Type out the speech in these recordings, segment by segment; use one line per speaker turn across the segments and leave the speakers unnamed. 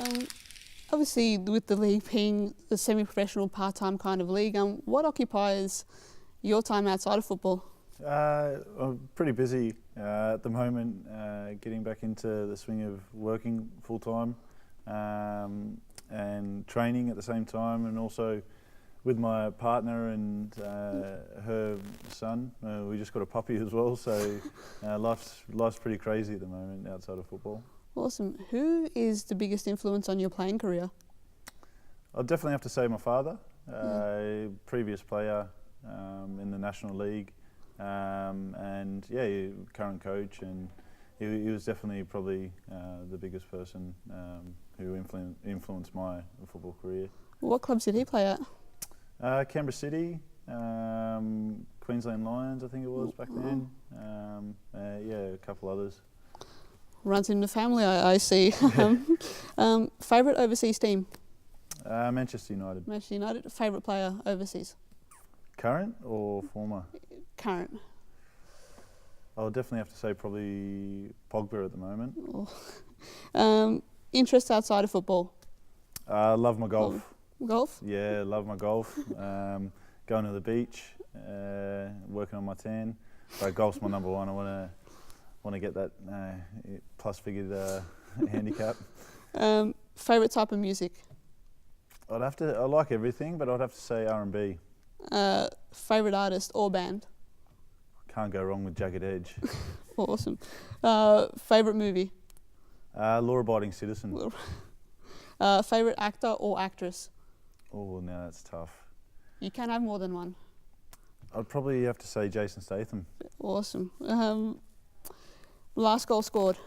Um, Obviously, with the league being a semi-professional, part-time kind of league, what occupies your time outside of football?
I'm pretty busy at the moment, getting back into the swing of working full-time and training at the same time, and also with my partner and her son. We just got a puppy as well, so life's pretty crazy at the moment outside of football.
Awesome. Who is the biggest influence on your playing career?
I'll definitely have to say my father, previous player in the National League, and yeah, current coach, and he was definitely probably the biggest person who influenced my football career.
What clubs did he play at?
Canberra City, Queensland Lions, I think it was back then. Yeah, a couple others.
Runs in the family, I see. Favourite overseas team?
Manchester United.
Manchester United. Favourite player overseas?
Current or former?
Current.
I'll definitely have to say probably Pogba at the moment.
Interest outside of football?
Love my golf.
Golf?
Yeah, love my golf. Going to the beach, working on my tan. But golf's my number one. I want to get that plus figured handicap.
Favourite type of music?
I like everything, but I'd have to say R&B.
Favourite artist or band?
Can't go wrong with Jagged Edge.
Awesome. Favourite movie?
Law Abiding Citizen.
Favourite actor or actress?
Oh, now that's tough.
You can have more than one.
I'd probably have to say Jason Statham.
Awesome. Last goal scored?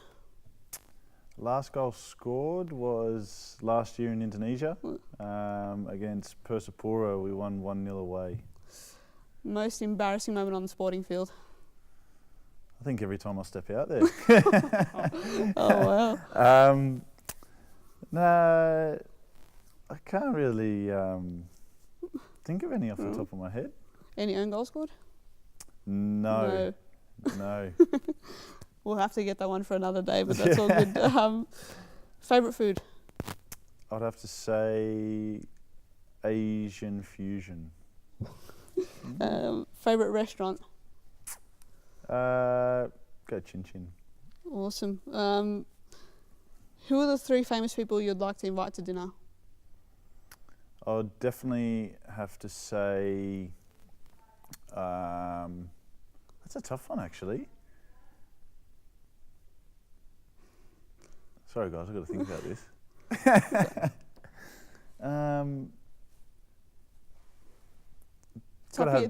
Last goal scored was last year in Indonesia against Persipura. We won 1-0 away.
Most embarrassing moment on the sporting field?
I think every time I step out there.
Oh, wow.
No, I can't really think of any off the top of my head.
Any own goal scored?
No.
We'll have to get that one for another day, but that's all good. Favourite food?
I'd have to say Asian fusion.
Favourite restaurant?
Go Chin Chin.
Awesome. Who are the 3 famous people you'd like to invite to dinner?
I'd definitely have to say, that's a tough one actually. Sorry guys, I've got to think about this.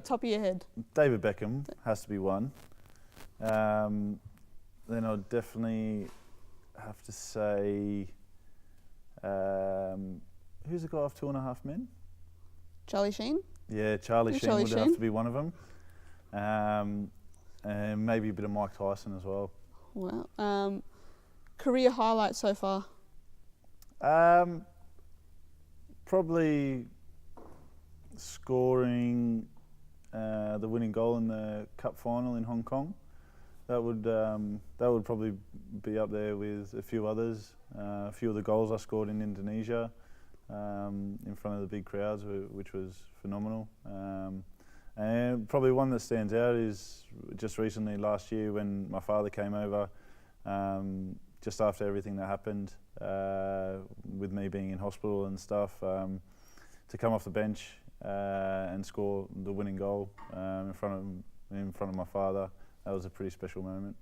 Top of your head.
David Beckham has to be one. Then I'd definitely have to say, who's the guy off 2.5 Men?
Charlie Sheen?
Yeah, Charlie Sheen would have to be one of them. And maybe a bit of Mike Tyson as well.
Wow. Career highlights so far?
Probably scoring the winning goal in the cup final in Hong Kong. That would probably be up there with a few others. A few of the goals I scored in Indonesia in front of the big crowds, which was phenomenal. And probably one that stands out is just recently last year when my father came over, just after everything that happened with me being in hospital and stuff, to come off the bench and score the winning goal in front of my father. That was a pretty special moment.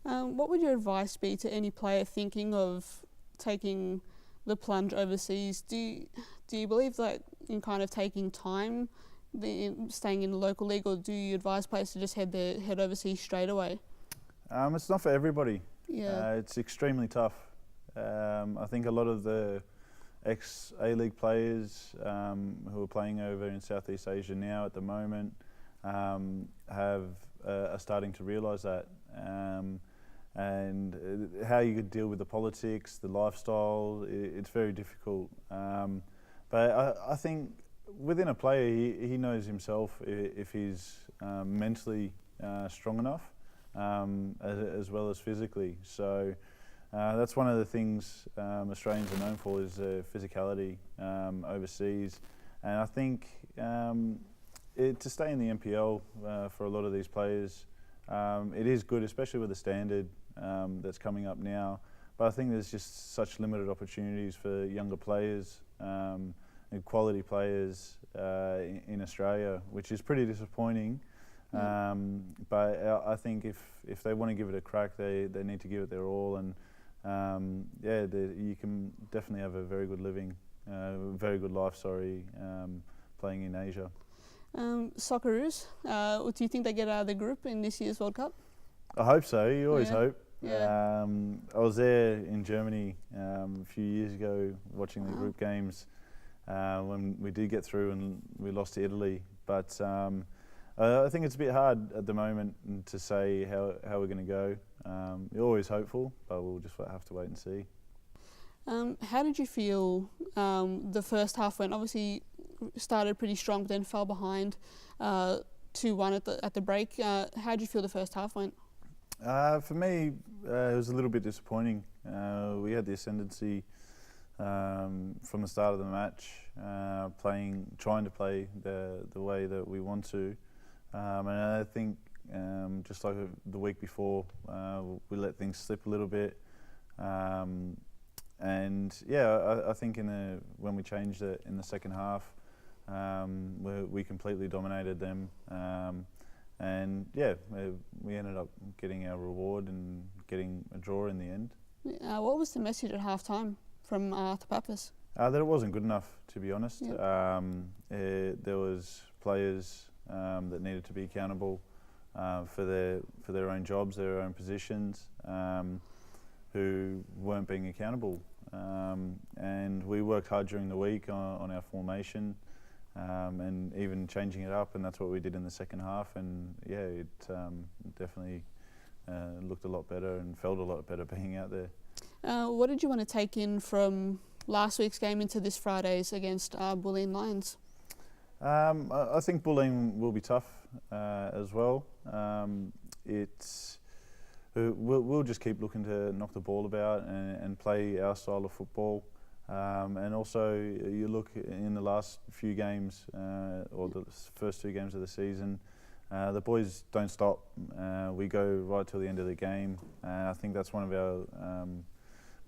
What would your advice be to any player thinking of taking the plunge overseas? Do you believe that in kind of taking time, staying in the local league, or do you advise players to just head overseas straight away?
It's not for everybody.
Yeah.
It's extremely tough. I think a lot of the ex-A-League players who are playing over in Southeast Asia now at the moment are starting to realise that. And how you could deal with the politics, the lifestyle, it's very difficult. But I think within a player, he knows himself if he's mentally strong enough, as well as physically. So That's one of the things Australians are known for, is physicality overseas. And I think to stay in the NPL for a lot of these players, it is good, especially with the standard that's coming up now. But I think there's just such limited opportunities for younger players and quality players in Australia, which is pretty disappointing. But I think if they want to give it a crack, they need to give it their all. And you can definitely have a very good living, very good life, playing in Asia.
Socceroos, do you think they get out of the group in this year's World Cup?
I hope so. You always hope.
Yeah.
I was there in Germany a few years ago watching the group games when we did get through and we lost to Italy. But I think it's a bit hard at the moment to say how we're going to go. You're always hopeful, but we'll just have to wait and see.
How did you feel the first half went? Obviously started pretty strong, but then fell behind 2-1 at the break. How did you feel the first half went?
For me, it was a little bit disappointing. We had the ascendancy from the start of the match, trying to play the way that we want to. And I think just like the week before, we let things slip a little bit. And I think when we changed it in the second half, we completely dominated them. And we ended up getting our reward and getting a draw in the end.
What was the message at half-time from Arthur Pappas?
That it wasn't good enough, to be honest. There was players that needed to be accountable for their own jobs, their own positions, who weren't being accountable. And we worked hard during the week on our formation. And even changing it up, and that's what we did in the second half. And it definitely looked a lot better and felt a lot better being out there.
What did you want to take in from last week's game into this Friday's against Bulleen Lions?
I think Bulleen will be tough as well. We'll just keep looking to knock the ball about and play our style of football. And also, you look in the last few games, or the first 2 games of the season, the boys don't stop. We go right till the end of the game. I think that's one of our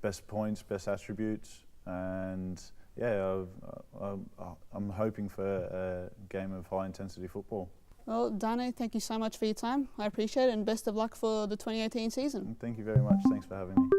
best points, best attributes. And I'm hoping for a game of high-intensity football.
Well, Dane, thank you so much for your time. I appreciate it, and best of luck for the 2018 season.
Thank you very much. Thanks for having me.